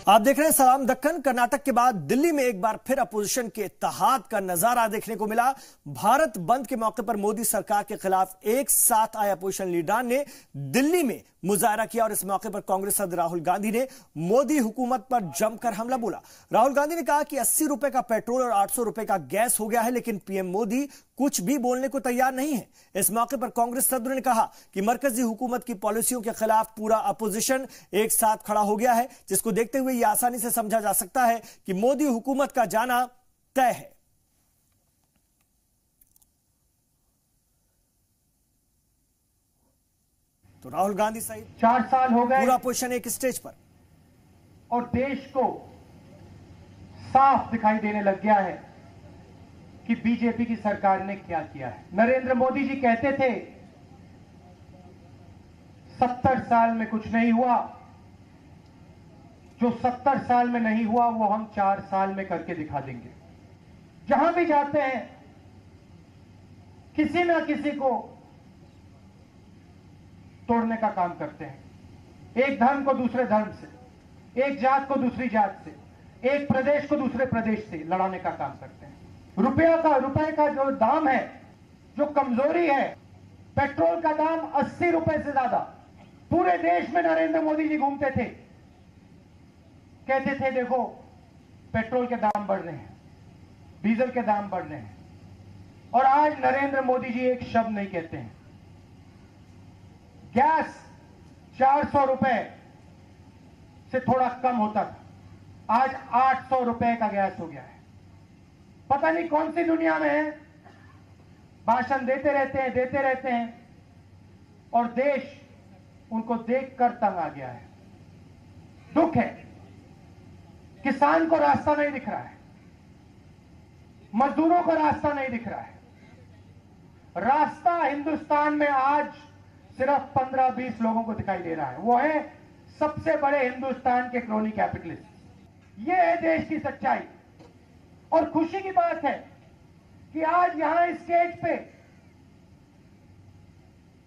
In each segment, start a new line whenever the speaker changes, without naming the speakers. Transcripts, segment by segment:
आप देख रहे हैं सलाम दक्कन। कर्नाटक के बाद दिल्ली में एक बार फिर अपोजिशन के इत्तेहाद का नजारा देखने को मिला। भारत बंद के मौके पर मोदी सरकार के खिलाफ एक साथ आए अपोजिशन लीडर ने दिल्ली में मुजाहरा किया और इस मौके पर कांग्रेस सदस्य राहुल गांधी ने मोदी हुकूमत पर जमकर हमला बोला। राहुल गांधी ने कहा कि 80 रुपए का पेट्रोल और 800 रुपए का गैस हो गया है, लेकिन पीएम मोदी कुछ भी बोलने को तैयार नहीं है। इस मौके पर कांग्रेस सदस्यों ने कहा कि मरकजी हुकूमत की पॉलिसियों के खिलाफ पूरा अपोजिशन एक साथ खड़ा हो गया है, जिसको देखते हुए यह आसानी से समझा जा सकता है कि मोदी हुकूमत का जाना तय है। तो राहुल गांधी सहित
4 साल हो गए
पूरा अपोजिशन एक स्टेज पर,
और देश को साफ दिखाई देने लग गया है कि बीजेपी की सरकार ने क्या किया है। नरेंद्र मोदी जी कहते थे 70 साल में कुछ नहीं हुआ, जो 70 साल में नहीं हुआ वो हम 4 साल में करके दिखा देंगे। जहां भी जाते हैं किसी ना किसी को तोड़ने का काम करते हैं, एक धर्म को दूसरे धर्म से, एक जात को दूसरी जात से, एक प्रदेश को दूसरे प्रदेश से लड़ाने का काम करते हैं। रुपए का जो दाम है, जो कमजोरी है, पेट्रोल का दाम 80 रुपए से ज्यादा। पूरे देश में नरेंद्र मोदी जी घूमते थे, कहते थे देखो पेट्रोल के दाम बढ़ रहे हैं, डीजल के दाम बढ़ रहे हैं, और आज नरेंद्र मोदी जी एक शब्द नहीं कहते हैं। गैस 400 रुपए से थोड़ा कम होता था, आज 800 रुपए का गैस हो गया है। पता नहीं कौन सी दुनिया में है, भाषण देते रहते हैं और देश उनको देखकर तंग आ गया है। दुख है, किसान को रास्ता नहीं दिख रहा है, मजदूरों को रास्ता नहीं दिख रहा है। रास्ता हिंदुस्तान में आज सिर्फ 15-20 लोगों को दिखाई दे रहा है, वो है सबसे बड़े हिंदुस्तान के क्रोनी कैपिटलिस्ट। ये है देश की सच्चाई। और खुशी की बात है कि आज यहां इस स्टेज पे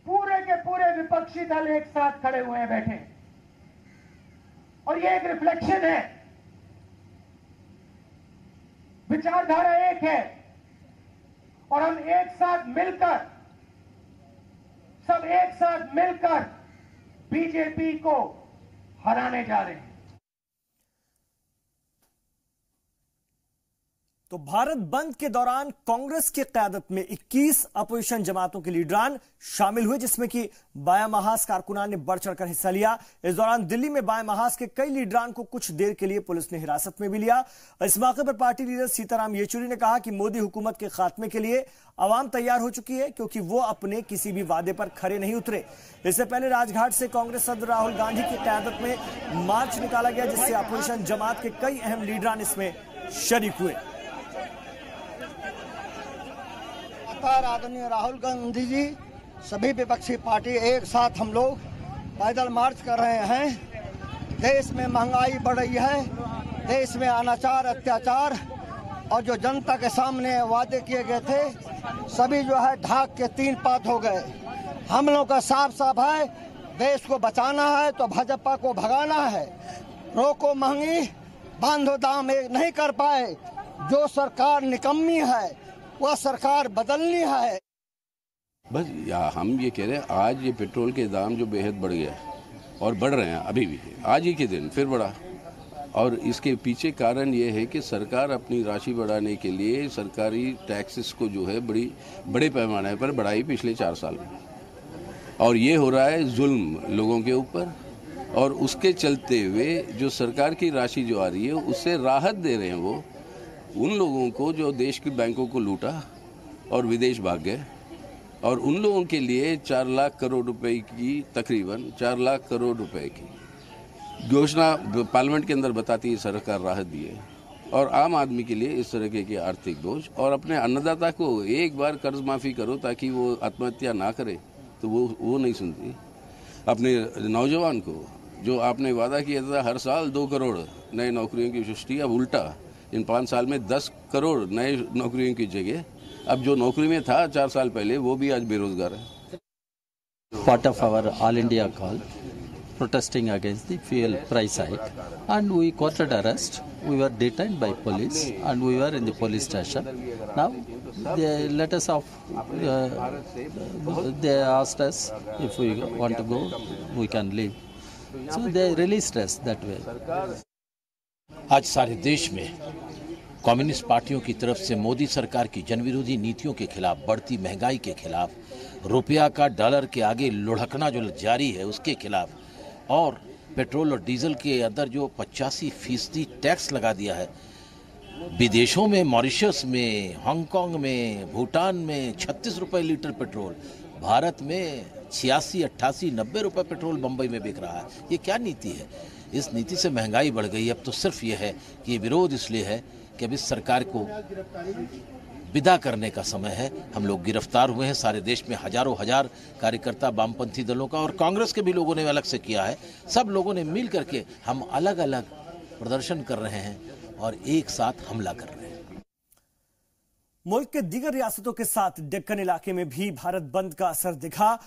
पूरे के पूरे विपक्षी दल एक साथ खड़े हुए हैं, बैठे, और ये एक रिफ्लेक्शन है, विचारधारा एक है, और हम एक साथ मिलकर, सब एक साथ मिलकर बीजेपी को हराने जा रहे हैं।
तो भारत बंद के दौरान कांग्रेस की क़यादत में 21 अपोजिशन जमातों के लीडरान शामिल हुए, जिसमें कि बायां महाज कारकुनान ने बढ़ चढ़कर हिस्सा लिया। इस दौरान दिल्ली में बायां महाज के कई लीडरान को कुछ देर के लिए पुलिस ने हिरासत में भी लिया। इस मौके पर पार्टी लीडर सीताराम येचुरी ने कहा कि मोदी हुकूमत के खात्मे के लिए आवाम तैयार हो चुकी है, क्योंकि वो अपने किसी भी वादे पर खरे नहीं उतरे। इससे पहले राजघाट से कांग्रेस सदस्य राहुल गांधी की क़यादत में मार्च निकाला गया, जिससे अपोजिशन जमात के कई अहम लीडरान इसमें शरीक हुए।
आदरणीय राहुल गांधी जी, सभी विपक्षी पार्टी एक साथ हम लोग पैदल मार्च कर रहे हैं। देश में महंगाई बढ़ रही है, देश में अनाचार अत्याचार और जो जनता के सामने वादे किए गए थे सभी जो है ढाक के 3 पात हो गए। हम लोग का साफ साफ है, देश को बचाना है तो भाजपा को भगाना है। रोको महंगी, बांधो दाम एक नहीं कर पाए, जो सरकार निकम्मी है वह सरकार बदलनी है।
बस हम ये कह रहे हैं, आज ये पेट्रोल के दाम जो बेहद बढ़ गया और बढ़ रहे हैं अभी भी, आज ही के दिन फिर बढ़ा, और इसके पीछे कारण ये है कि सरकार अपनी राशि बढ़ाने के लिए सरकारी टैक्सेस को जो है बड़े पैमाने पर बढ़ाई पिछले 4 साल में, और ये हो रहा है जुल्म लोगों के ऊपर, और उसके चलते हुए जो सरकार की राशि जो आ रही है उससे राहत दे रहे हैं वो उन लोगों को जो देश की बैंकों को लूटा और विदेश भाग गए, और उन लोगों के लिए 4 लाख करोड़ रुपए की, तकरीबन 4 लाख करोड़ रुपए की घोषणा पार्लियामेंट के अंदर बताती है सरकार राहत दिए, और आम आदमी के लिए इस तरह के आर्थिक बोझ, और अपने अन्नदाता को एक बार कर्ज माफ़ी करो ताकि वो आत्महत्या ना करे, तो वो नहीं सुनती। अपने नौजवान को जो आपने वादा किया था हर साल 2 करोड़ नए नौकरियों की सृष्टि, अब उल्टा इन 5 साल में 10 करोड़ नए नौकरियों की जगह अब जो नौकरी में था 4 साल पहले वो भी आज बेरोजगार है।
Part of our All India call, protesting against the fuel price hike, and we courted arrest. We were detained by police, and we were in the police station. Now they let us off. They asked us if we want to go, we can leave. So they released us that way.
आज सारे देश में communist पार्टियों की तरफ से मोदी सरकार की जनविरोधी नीतियों के खिलाफ, बढ़ती महंगाई के खिलाफ, रुपया का डॉलर के आगे लुढ़कना जो जारी है उसके खिलाफ, और पेट्रोल और डीजल के अंदर जो 85% टैक्स लगा दिया है, विदेशों में, मॉरिशस में, हांगकांग में, भूटान में 36 रुपए लीटर पेट्रोल, भारत में 86, 88, 90 रुपए पेट्रोल बम्बई में बिक रहा है। ये क्या नीति है? इस नीति से महंगाई बढ़ गई। अब तो सिर्फ ये है कि ये विरोध इसलिए है कि अब इस सरकार को विदा करने का समय है। हम लोग गिरफ्तार हुए हैं, सारे देश में हजारों हजार कार्यकर्ता वामपंथी दलों का और कांग्रेस के भी लोगों ने अलग से किया है। सब लोगों ने मिल करके हम अलग अलग प्रदर्शन कर रहे हैं और एक साथ हमला कर रहे हैं।
मुल्क के दीगर रियासतों के साथ डेक्कन इलाके में भी भारत बंद का असर दिखा।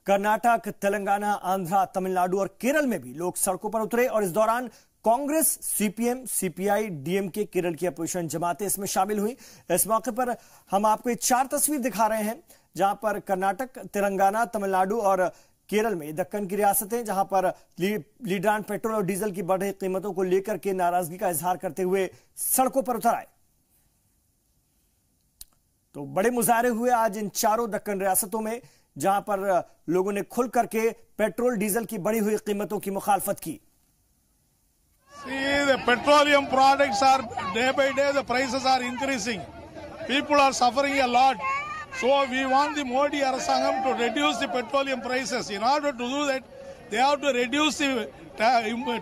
कर्नाटक, तेलंगाना, आंध्रा, तमिलनाडु और केरल में भी लोग सड़कों पर उतरे और इस दौरान Congress, CPM, CPI, DMK, Kerala की अपोजिशन जमातें इसमें शामिल हुई। इस मौके पर हम आपको एक 4 तस्वीर दिखा रहे हैं जहां पर कर्नाटक, तेलंगाना, तमिलनाडु और केरल में दक्कन की रियासतें, जहां पर लीडरान पेट्रोल और डीजल की बढ़ रही कीमतों को लेकर के नाराजगी का इजहार करते हुए सड़कों पर उतर आए। तो बड़े मुजाहरे हुए आज इन चारों दक्कन रियासतों में, जहां पर लोगों ने खुल करके पेट्रोल डीजल की बढ़ी हुई कीमतों की मुखालफत की।
See, the petroleum products are day by day the prices are increasing. People are suffering a lot. So we want the Modi Arasangam to reduce the petroleum prices. In order to do that, they have to reduce the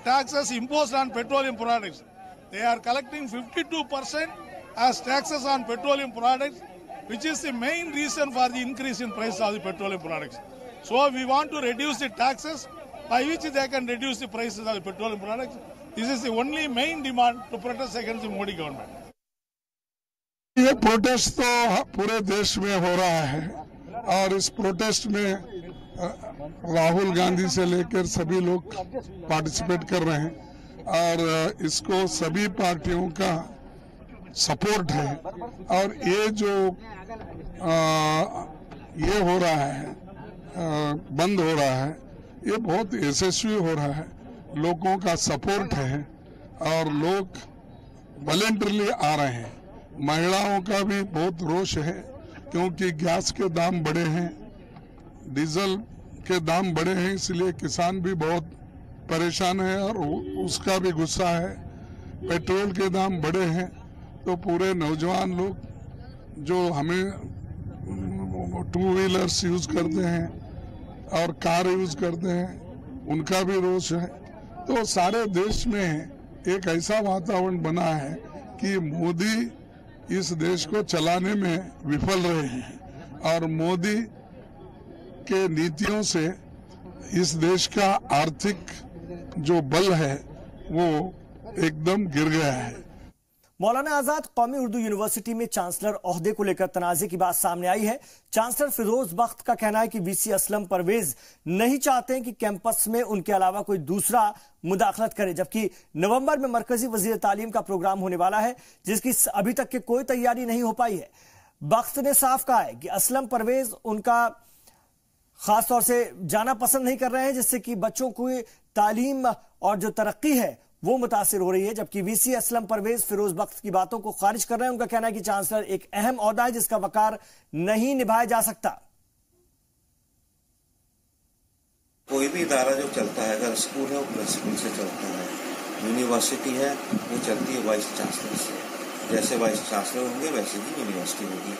taxes imposed on petroleum products. They are collecting 52% as taxes on petroleum products, which is the main reason for the increase in price of the petroleum products. So we want to reduce the taxes by which they can reduce the prices of the petroleum products. This is the only main demand to protest against the Modi government.
ये protest तो पूरे देश में हो रहा है और इस प्रोटेस्ट में राहुल गांधी से लेकर सभी लोग पार्टिसिपेट कर रहे हैं और इसको सभी पार्टियों का सपोर्ट है। और ये जो ये हो रहा है, बंद हो रहा है, ये बहुत यशस्वी हो रहा है, लोगों का सपोर्ट है और लोग वॉलंटरली आ रहे हैं। महिलाओं का भी बहुत रोष है क्योंकि गैस के दाम बढ़े हैं, डीजल के दाम बढ़े हैं, इसलिए किसान भी बहुत परेशान है और उसका भी गुस्सा है। पेट्रोल के दाम बढ़े हैं तो पूरे नौजवान लोग जो हमें 2 व्हीलर्स यूज करते हैं और कार यूज करते हैं, उनका भी रोष है। तो सारे देश में एक ऐसा वातावरण बना है कि मोदी इस देश को चलाने में विफल रहे हैं और मोदी के नीतियों से इस देश का आर्थिक जो बल है वो एकदम गिर गया है।
मौलाना आजाद कौमी उर्दू यूनिवर्सिटी में चांसलर ओहदे को लेकर तनाजे की बात सामने आई है। चांसलर फिरोज बख्त का कहना है कि वीसी असलम परवेज नहीं चाहते हैं कि कैंपस में उनके अलावा कोई दूसरा मुदाखलत करे, जबकि नवंबर में मरकजी वजीर तालीम का प्रोग्राम होने वाला है जिसकी अभी तक की कोई तैयारी नहीं हो पाई है। बख्त ने साफ कहा है कि असलम परवेज उनका खासतौर से जाना पसंद नहीं कर रहे हैं, जिससे कि बच्चों की तालीम और जो तरक्की है वो मुतासिर हो रही है, जबकि वीसी असलम परवेज फिरोज बख्त की बातों को खारिज कर रहे हैं। उनका कहना है कि चांसलर एक अहम ओहदा है जिसका वकार नहीं निभाया जा सकता।
कोई भी इदारा जो चलता है, अगर स्कूल है वो प्रिंसिपल से चलता है, यूनिवर्सिटी है वो चलती है वाइस चांसलर से। जैसे वाइस चांसलर होंगे वैसे ही यूनिवर्सिटी होगी।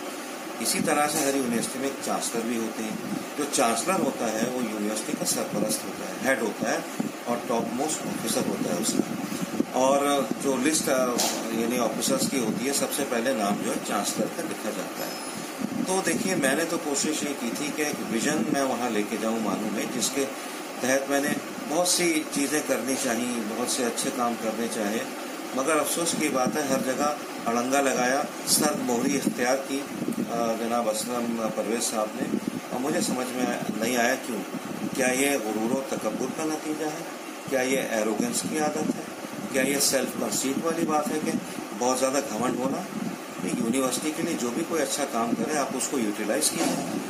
इसी तरह से हर यूनिवर्सिटी में एक चांसलर भी होते हैं। जो चांसलर होता है वो यूनिवर्सिटी का सरपरस्त होता है, हेड होता है और टॉप मोस्ट ऑफिसर होता है उसका। और जो लिस्ट यानी ऑफिसर्स की होती है, सबसे पहले नाम जो है चांसलर का लिखा जाता है। तो देखिए, मैंने तो कोशिश ये की थी कि एक विजन मैं वहाँ लेके जाऊँ मालूम है, जिसके तहत मैंने बहुत सी चीज़ें करनी चाहिए, बहुत से अच्छे काम करने चाहिए, मगर अफसोस की बात है हर जगह अड़ंगा लगाया, सर्द मोहरी इख्तियार की जनाब असलम परवेज साहब ने। और मुझे समझ में नहीं आया क्यों क्या ये गुरूर और तकब्बुर का नतीजा है? क्या ये एरोगेंस की आदत है? क्या ये सेल्फ कंसीट वाली बात है कि बहुत ज्यादा घमंड होना? यूनिवर्सिटी के लिए जो भी कोई अच्छा काम करे आप उसको यूटिलाइज कीजिए।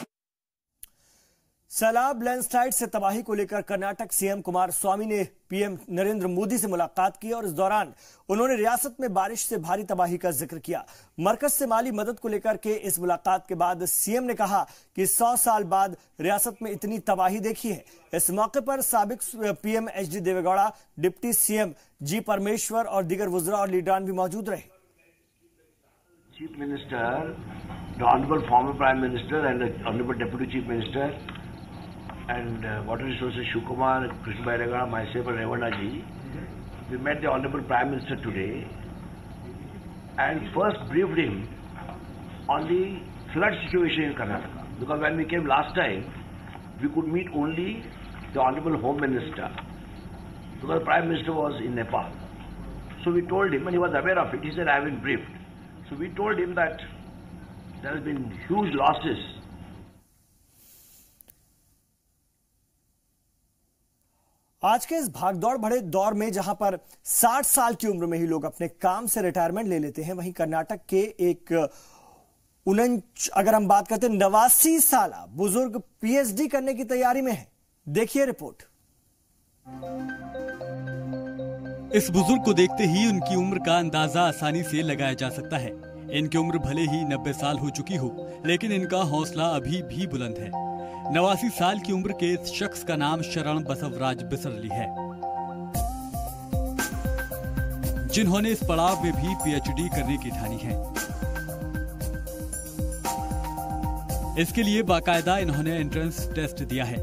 सैलाब लैंडस्लाइड से तबाही को लेकर कर्नाटक सीएम कुमारस्वामी ने पीएम नरेंद्र मोदी से मुलाकात की और इस दौरान उन्होंने रियासत में बारिश से भारी तबाही का जिक्र किया। मरकज से माली मदद को लेकर के इस मुलाकात के बाद सीएम ने कहा कि 100 साल बाद रियासत में इतनी तबाही देखी है। इस मौके पर साबिक PM HD Deve Gowda, deputy CM G Parameshwara और दीगर वुज़रा और लीडरान भी मौजूद रहे।
Chief minister, the honourable former prime minister and the honourable deputy chief minister and Water Resources Shukumar, Krishna Bairegala, myself and Revana ji, we met the Honorable Prime Minister today and first briefed him on the flood situation in Karnataka. Because when we came last time, we could meet only the Honorable Home Minister because the Prime Minister was in Nepal. So we told him, and he was aware of it, he said, I have been briefed. So we told him that there has been huge losses.
आज के इस भागदौड़ भरे दौर में जहां पर 60 साल की उम्र में ही लोग अपने काम से रिटायरमेंट ले लेते हैं, वहीं कर्नाटक के एक अगर हम बात करते हैं 89 साल बुजुर्ग पीएचडी करने की तैयारी में है। देखिए रिपोर्ट।
इस बुजुर्ग को देखते ही उनकी उम्र का अंदाजा आसानी से लगाया जा सकता है। इनकी उम्र भले ही 90 साल हो चुकी हो, लेकिन इनका हौसला अभी भी बुलंद है। 89 साल की उम्र के इस शख्स का नाम शरण बसवराज बिसरली है, जिन्होंने इस पड़ाव में भी पीएचडी करने की ठानी है। इसके लिए बाकायदा इन्होंने एंट्रेंस टेस्ट दिया है।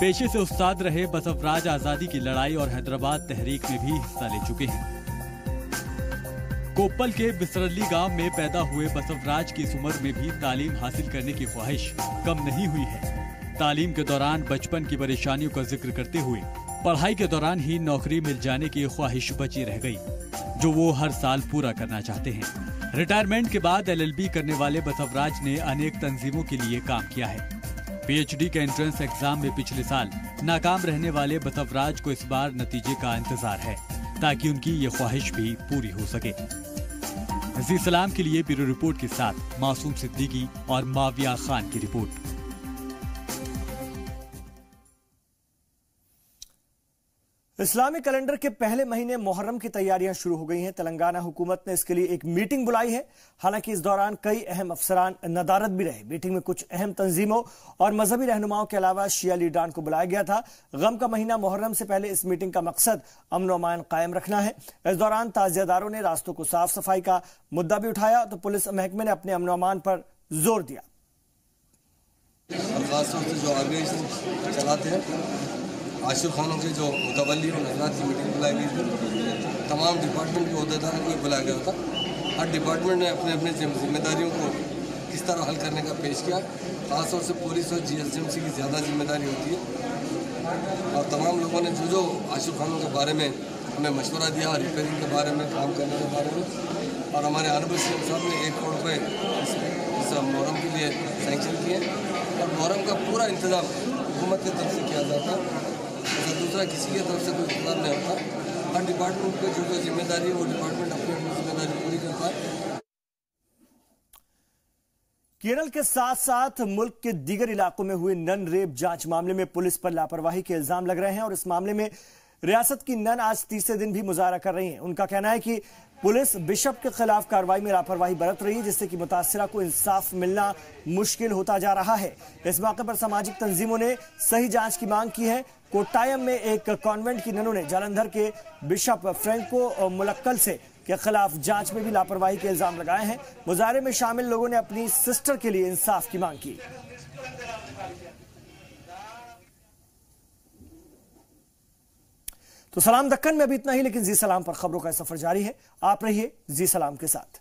पेशे से उस्ताद रहे बसवराज आजादी की लड़ाई और हैदराबाद तहरीक में भी हिस्सा ले चुके हैं। कोप्पल के बिसरली गांव में पैदा हुए बसवराज की इस उम्र में भी तालीम हासिल करने की ख्वाहिश कम नहीं हुई है। तालीम के दौरान बचपन की परेशानियों का जिक्र करते हुए पढ़ाई के दौरान ही नौकरी मिल जाने की ख्वाहिश बची रह गई, जो वो हर साल पूरा करना चाहते हैं। रिटायरमेंट के बाद एलएलबी करने वाले बसवराज ने अनेक तंजीमों के लिए काम किया है। पीएचडी के एंट्रेंस एग्जाम में पिछले साल नाकाम रहने वाले बसवराज को इस बार नतीजे का इंतजार है, ताकि उनकी ये ख्वाहिश भी पूरी हो सके। जी सलाम के लिए ब्यूरो रिपोर्ट के साथ मासूम सिद्दीकी और माविया खान की रिपोर्ट।
इस्लामी कैलेंडर के पहले महीने मुहर्रम की तैयारियां शुरू हो गई हैं। तेलंगाना हुकूमत ने इसके लिए एक मीटिंग बुलाई है। हालांकि इस दौरान कई अहम अफसरान नदारत भी रहे। मीटिंग में कुछ अहम तंजीमों और मजहबी रहनुमाओं के अलावा शिया लीडरान को बुलाया गया था। गम का महीना मुहर्रम से पहले इस मीटिंग का मकसद अमन व अमान कायम रखना है। इस दौरान ताजियादारों ने रास्तों को साफ सफाई का मुद्दा भी उठाया, तो पुलिस महकमे ने अपने अमन व अमान पर जोर दिया।
आशिर खानों के जो मुतवल्ली और हजरात की मीटिंग बुलाई गई थी, तमाम डिपार्टमेंट के अहदेदारों को बुलाया गया था। हर डिपार्टमेंट ने अपने अपने जिम्मेदारियों को किस तरह हल करने का पेश किया। ख़ासतौर से पुलिस और जीएसएमसी की ज़्यादा जिम्मेदारी होती है और तमाम लोगों ने जो आशिर खानों के बारे में हमें मशवरा दिया, रिपेयरिंग के बारे में, काम करने के बारे में, और हमारे ऑनरेबल सीएम साहब ने 1 करोड़ रुपये इस मुहर्रम के लिए सैंक्शन किए और मुहर्रम का पूरा इंतजाम हुकूमत की तरफ से किया जाता है। दूसरा किसी की तरफ से कोई इंतजाम नहीं होता। हर डिपार्टमेंट पे जो जिम्मेदारी है वो डिपार्टमेंट अपनी जिम्मेदारी पूरी करता है।
केरल के साथ साथ मुल्क के दीगर इलाकों में हुए नन रेप जांच मामले में पुलिस पर लापरवाही के इल्जाम लग रहे हैं और इस मामले में रियासत की नन आज तीसरे दिन भी मुजाहरा कर रही हैं। उनका कहना है कि पुलिस बिशप के खिलाफ कार्रवाई में लापरवाही बरत रही है, जिससे कि मुतासिरा को इंसाफ मिलना मुश्किल होता जा रहा है। इस मौके पर सामाजिक तंजीमों ने सही जांच की मांग की है। कोट्टायम में एक कॉन्वेंट की ननों ने जालंधर के बिशप फ्रेंको मुलक्कल से के खिलाफ जांच में भी लापरवाही के इल्जाम लगाए हैं। मुजाहरे में शामिल लोगों ने अपनी सिस्टर के लिए इंसाफ की मांग की। तो सलाम दक्कन में अभी इतना ही, लेकिन जी सलाम पर खबरों का सफर जारी है। आप रहिए जी सलाम के साथ।